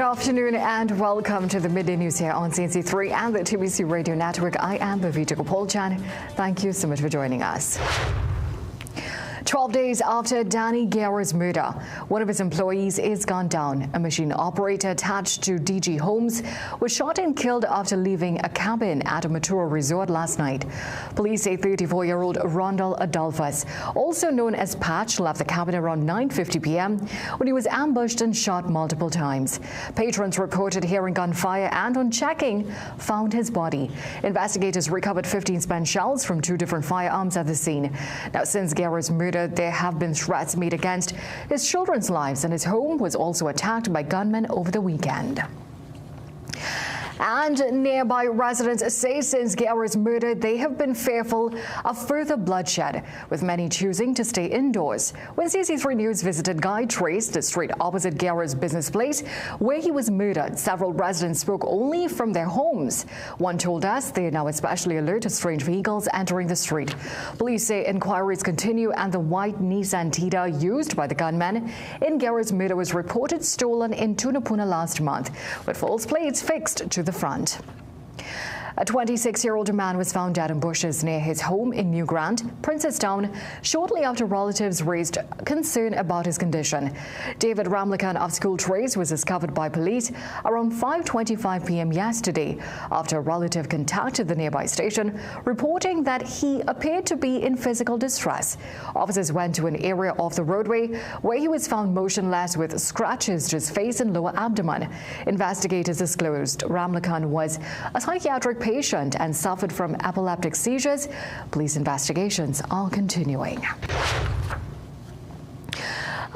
afternoon and welcome to the Midday News here on CNC3 and the TBC Radio Network. I am Bhavita Gopalchan. Thank you so much for joining us. 12 days after Danny Guerra's murder, one of his employees is gunned down. A machine operator attached to DG Homes was shot and killed after leaving a cabin at a Matura resort last night. Police say 34-year-old Rondell Adolphus, also known as Patch, left the cabin around 9:50 p.m. when he was ambushed and shot multiple times. Patrons reported hearing gunfire and, on checking, found his body. Investigators recovered 15 spent shells from 2 different firearms at the scene. Now, since Guerra's murder, there have been threats made against his children's lives, and his home was also attacked by gunmen over the weekend. And nearby residents say since Guerra's murder, they have been fearful of further bloodshed, with many choosing to stay indoors. When CNC3 News visited Guy Trace, the street opposite Guerra's business place, where he was murdered, several residents spoke only from their homes. One told us they are now especially alert to strange vehicles entering the street. Police say inquiries continue, and the white Nissan Tita used by the gunman in Guerra's murder was reported stolen in Tunapuna last month, with false plates fixed to the front. A 26-year-old man was found dead in bushes near his home in New Grand, Princestown, shortly after relatives raised concern about his condition. David Ramlakan of School Trace was discovered by police around 5:25 p.m. yesterday after a relative contacted the nearby station, reporting that he appeared to be in physical distress. Officers went to an area off the roadway where he was found motionless with scratches to his face and lower abdomen. Investigators disclosed Ramlakan was a psychiatric patient and suffered from epileptic seizures. Police investigations are continuing.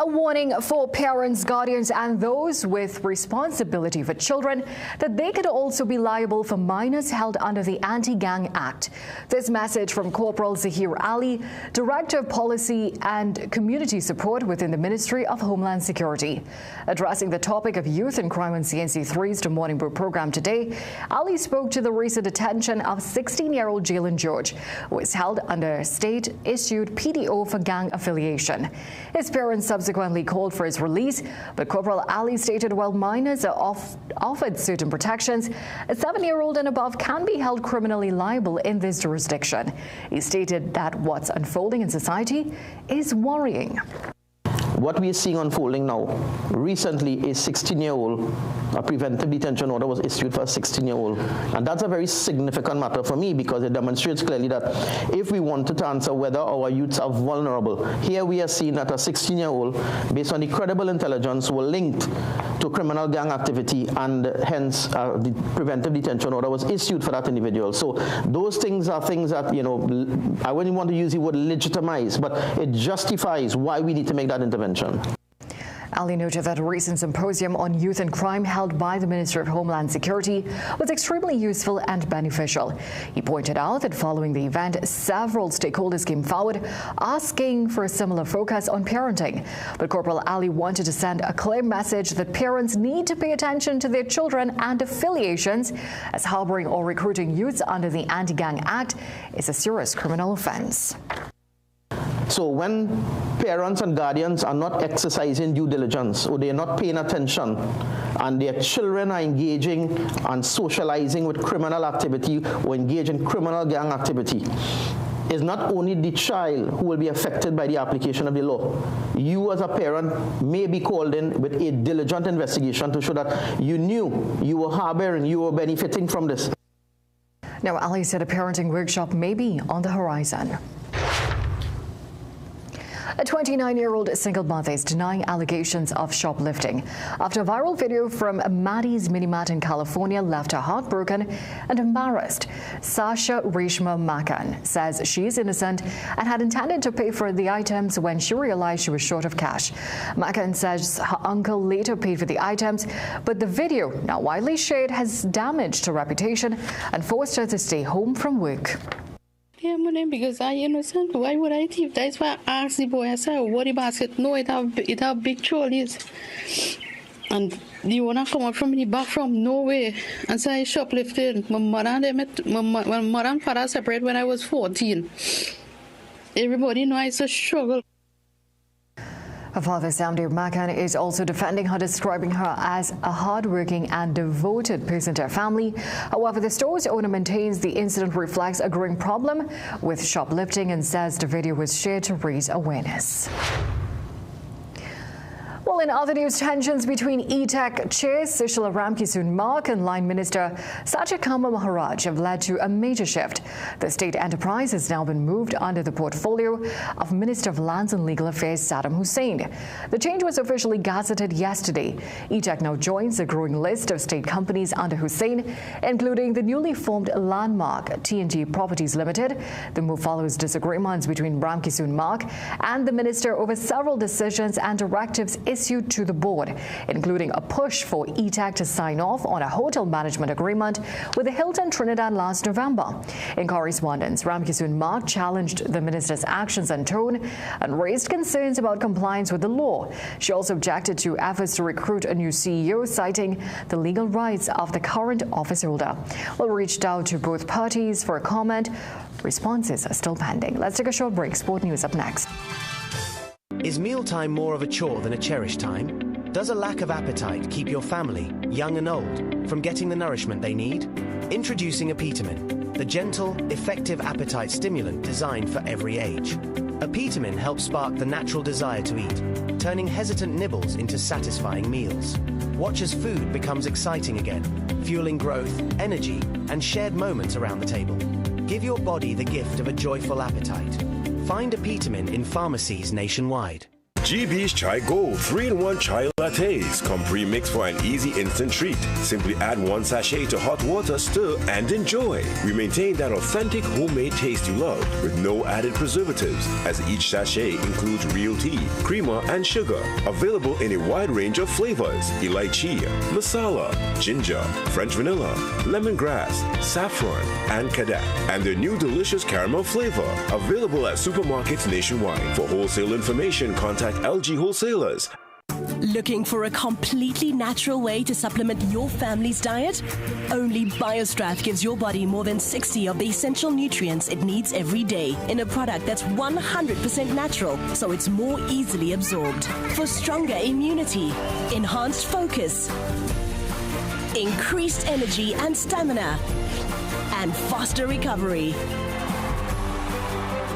A warning for parents, guardians, and those with responsibility for children that they could also be liable for minors held under the Anti-Gang Act. This message from Corporal Zahir Ali, Director of Policy and Community Support within the Ministry of Homeland Security. Addressing the topic of youth and crime on CNC3's The Morning Brew program today, Ali spoke to the recent detention of 16-year-old Jalen George, who is held under state-issued PDO for gang affiliation. His parents subsequently called for his release, but Corporal Ali stated while minors are offered certain protections, a 7-year-old and above can be held criminally liable in this jurisdiction. He stated that what's unfolding in society is worrying. What we are seeing unfolding now, recently a 16-year-old, a preventive detention order was issued for a 16-year-old. And that's a very significant matter for me because it demonstrates clearly that if we wanted to answer whether our youths are vulnerable, here we are seeing that a 16-year-old, based on the credible intelligence, were linked to criminal gang activity, and hence the preventive detention order was issued for that individual. So those things are things that, you know, I wouldn't want to use the word legitimize, but it justifies why we need to make that intervention. Ali noted that a recent symposium on youth and crime held by the Ministry of Homeland Security was extremely useful and beneficial. He pointed out that following the event, several stakeholders came forward asking for a similar focus on parenting. But Corporal Ali wanted to send a clear message that parents need to pay attention to their children and affiliations, as harboring or recruiting youths under the Anti-Gang Act is a serious criminal offense. So when parents and guardians are not exercising due diligence, or they are not paying attention, and their children are engaging and socializing with criminal activity or engage in criminal gang activity, it's not only the child who will be affected by the application of the law. You as a parent may be called in with a diligent investigation to show that you knew you were harboring, you were benefiting from this. Now, Ali said a parenting workshop may be on the horizon. A 29-year-old single mother is denying allegations of shoplifting after a viral video from Maddie's Minimart in California left her heartbroken and embarrassed. Sasha Reshma Makan says she is innocent and had intended to pay for the items when she realized she was short of cash. Makan says her uncle later paid for the items, but the video, now widely shared, has damaged her reputation and forced her to stay home from work. Yeah, money because I innocent. Why would I thief? That's why I asked the boy. I said, "What the basket? No, it have big trolleys." And the owner come up from the back from nowhere and say shoplifting. My mother and father separated when I was 14. Everybody knows I used to struggle. Her father, Samdev Makan, is also defending her, describing her as a hardworking and devoted person to her family. However, the store's owner maintains the incident reflects a growing problem with shoplifting and says the video was shared to raise awareness. Well, in other news, tensions between E-Teck Chair Sushila Ramkissoon-Mark and Line Minister Satyakama Maharaj have led to a major shift. The state enterprise has now been moved under the portfolio of Minister of Lands and Legal Affairs Saddam Hussein. The change was officially gazetted yesterday. E-Teck now joins a growing list of state companies under Hussein, including the newly formed Landmark TNG Properties Limited. The move follows disagreements between Ramkissoon-Mark and the minister over several decisions and directives issued to the board, including a push for E-Teck to sign off on a hotel management agreement with the Hilton Trinidad last November. In correspondence, Ramkissoon-Mark challenged the minister's actions and tone and raised concerns about compliance with the law. She also objected to efforts to recruit a new CEO, citing the legal rights of the current officeholder. We reached out to both parties for a comment. Responses are still pending. Let's take a short break. Sport news up next. Is mealtime more of a chore than a cherished time? Does a lack of appetite keep your family, young and old, from getting the nourishment they need? Introducing Epitamin, the gentle, effective appetite stimulant designed for every age. Epitamin helps spark the natural desire to eat, turning hesitant nibbles into satisfying meals. Watch as food becomes exciting again, fueling growth, energy, and shared moments around the table. Give your body the gift of a joyful appetite. Find Epitamin in pharmacies nationwide. GB's Chai Gold 3-in-1 chai lattes come pre-mixed for an easy instant treat. Simply add 1 sachet to hot water, stir, and enjoy. We maintain that authentic homemade taste you love with no added preservatives, as each sachet includes real tea, creamer, and sugar. Available in a wide range of flavors: elaichi, masala, ginger, French vanilla, lemongrass, saffron, and cadet. And their new delicious caramel flavor, available at supermarkets nationwide. For wholesale information, contact LG Wholesalers. Looking for a completely natural way to supplement your family's diet? Only BioStrath gives your body more than 60 of the essential nutrients it needs every day in a product that's 100% natural, so it's more easily absorbed. For stronger immunity, enhanced focus, increased energy and stamina, and faster recovery.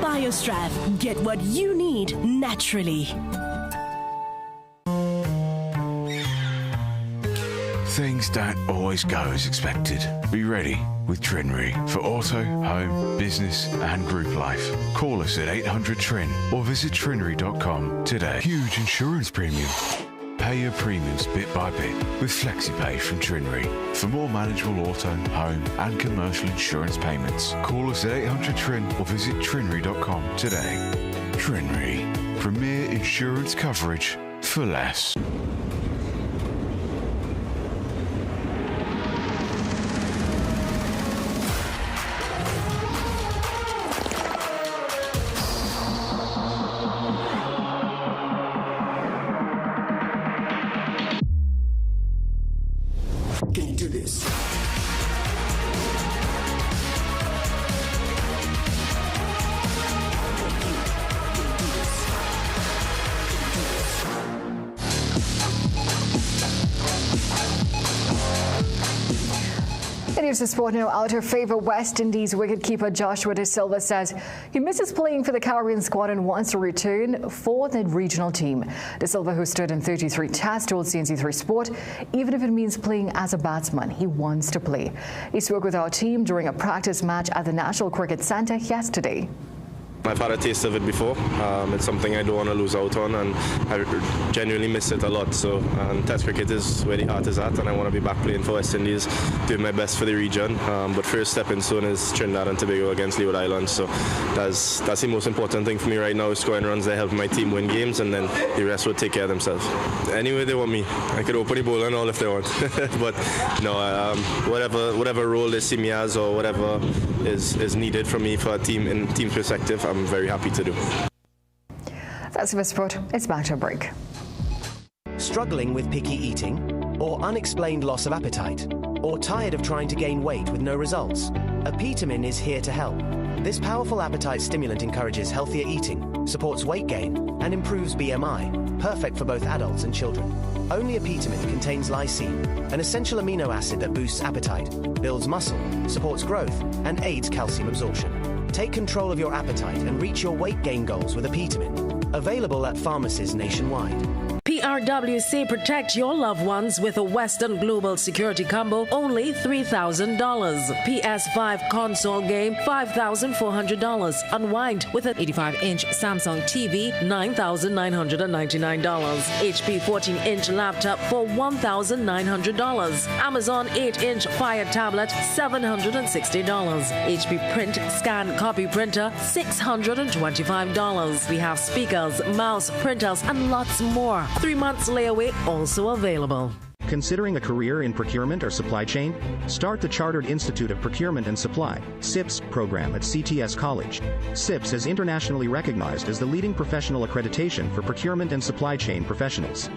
BioStrath, get what you need naturally. Things don't always go as expected. Be ready with Trinry for auto, home, business and group life. Call us at 800-TRIN or visit trinry.com today. Huge insurance premium. Pay your premiums bit by bit with FlexiPay from Trinry. For more manageable auto, home and commercial insurance payments, call us at 800-TRIN or visit trinry.com today. Trinry, premier insurance coverage for less. Can you do this? It is the sport now. Out of favour, West Indies wicketkeeper Joshua De Silva says he misses playing for the Caribbean squad and wants to return for the regional team. De Silva, who stood in 33 tests, told CNC3 Sport, even if it means playing as a batsman, he wants to play. He spoke with our team during a practice match at the National Cricket Centre yesterday. I've had a taste of it before. It's something I don't want to lose out on, and I genuinely miss it a lot. So, Test cricket is where the heart is at, and I want to be back playing for West Indies, doing my best for the region. But first stepping soon is Trinidad and Tobago against Leeward Islands. So that's the most important thing for me right now, is scoring runs that help my team win games, and then the rest will take care of themselves. Anyway they want me. I could open the bowl and all if they want. But no, whatever role they see me as, or whatever is needed from me for a team in team perspective, I'm very happy to do. That's for sport. It's back to a break. Struggling with picky eating, or unexplained loss of appetite, or tired of trying to gain weight with no results? Epitamin is here to help. This powerful appetite stimulant encourages healthier eating, supports weight gain, and improves BMI, perfect for both adults and children. Only Epitamin contains lysine, an essential amino acid that boosts appetite, builds muscle, supports growth, and aids calcium absorption. Take control of your appetite and reach your weight gain goals with Epitamin. Available at pharmacies nationwide. PRWC protect your loved ones with a Western Global Security Combo, only $3,000. PS5 console game, $5,400. Unwind with an 85-inch Samsung TV, $9,999. HP 14-inch laptop for $1,900. Amazon 8-inch Fire tablet, $760. HP print scan copy printer, $625. We have speakers, mouse, printers, and lots more. 3 months layaway also available. Considering a career in procurement or supply chain? Start the Chartered Institute of Procurement and Supply, CIPS, program at CTS College. CIPS is internationally recognized as the leading professional accreditation for procurement and supply chain professionals.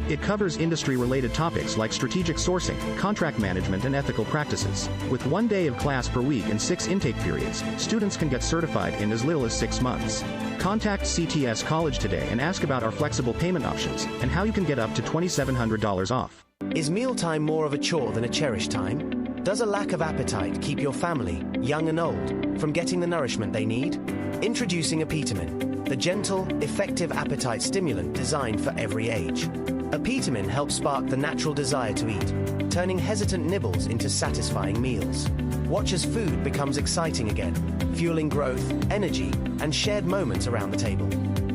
It covers industry-related topics like strategic sourcing, contract management, and ethical practices. With 1 day of class per week and 6 intake periods, students can get certified in as little as 6 months. Contact CTS College today and ask about our flexible payment options and how you can get up to $2,700 off. Is mealtime more of a chore than a cherished time? Does a lack of appetite keep your family, young and old, from getting the nourishment they need? Introducing Epitamin, the gentle, effective appetite stimulant designed for every age. Epitamin helps spark the natural desire to eat, turning hesitant nibbles into satisfying meals. Watch as food becomes exciting again, fueling growth, energy, and shared moments around the table.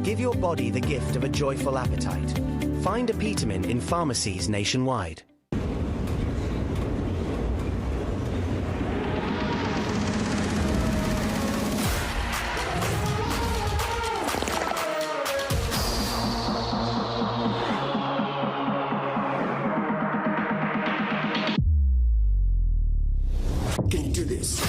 Give your body the gift of a joyful appetite. Find Epitamin in pharmacies nationwide. Can you do this?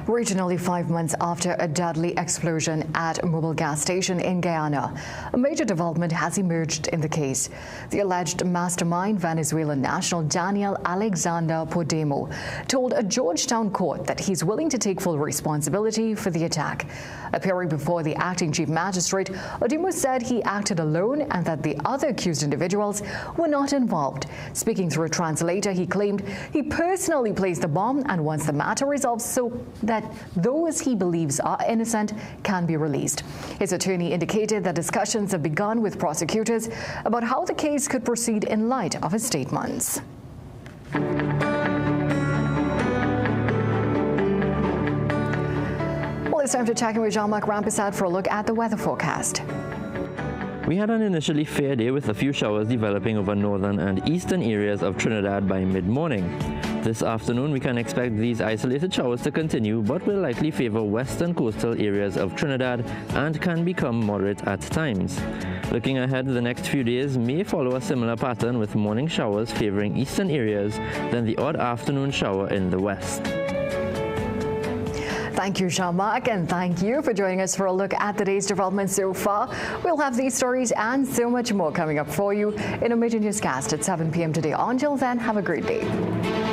Regionally, 5 months after a deadly explosion at a mobile gas station in Guyana, a major development has emerged in the case. The alleged mastermind, Venezuelan national Daniel Alexander Podemo, told a Georgetown court that he's willing to take full responsibility for the attack. Appearing before the acting chief magistrate, Podemo said he acted alone and that the other accused individuals were not involved. Speaking through a translator, he claimed he personally placed the bomb and wants the matter resolved so that those he believes are innocent can be released. His attorney indicated that discussions have begun with prosecutors about how the case could proceed in light of his statements. Well, it's time to check in with Jean-Marc Rampersad for a look at the weather forecast. We had an initially fair day with a few showers developing over northern and eastern areas of Trinidad by mid-morning. This afternoon, we can expect these isolated showers to continue, but will likely favor western coastal areas of Trinidad and can become moderate at times. Looking ahead, the next few days may follow a similar pattern with morning showers favoring eastern areas, then the odd afternoon shower in the west. Thank you, Jean-Marc, and thank you for joining us for a look at today's developments so far. We'll have these stories and so much more coming up for you in a Midday Newscast at 7 p.m. today. Until then, have a great day.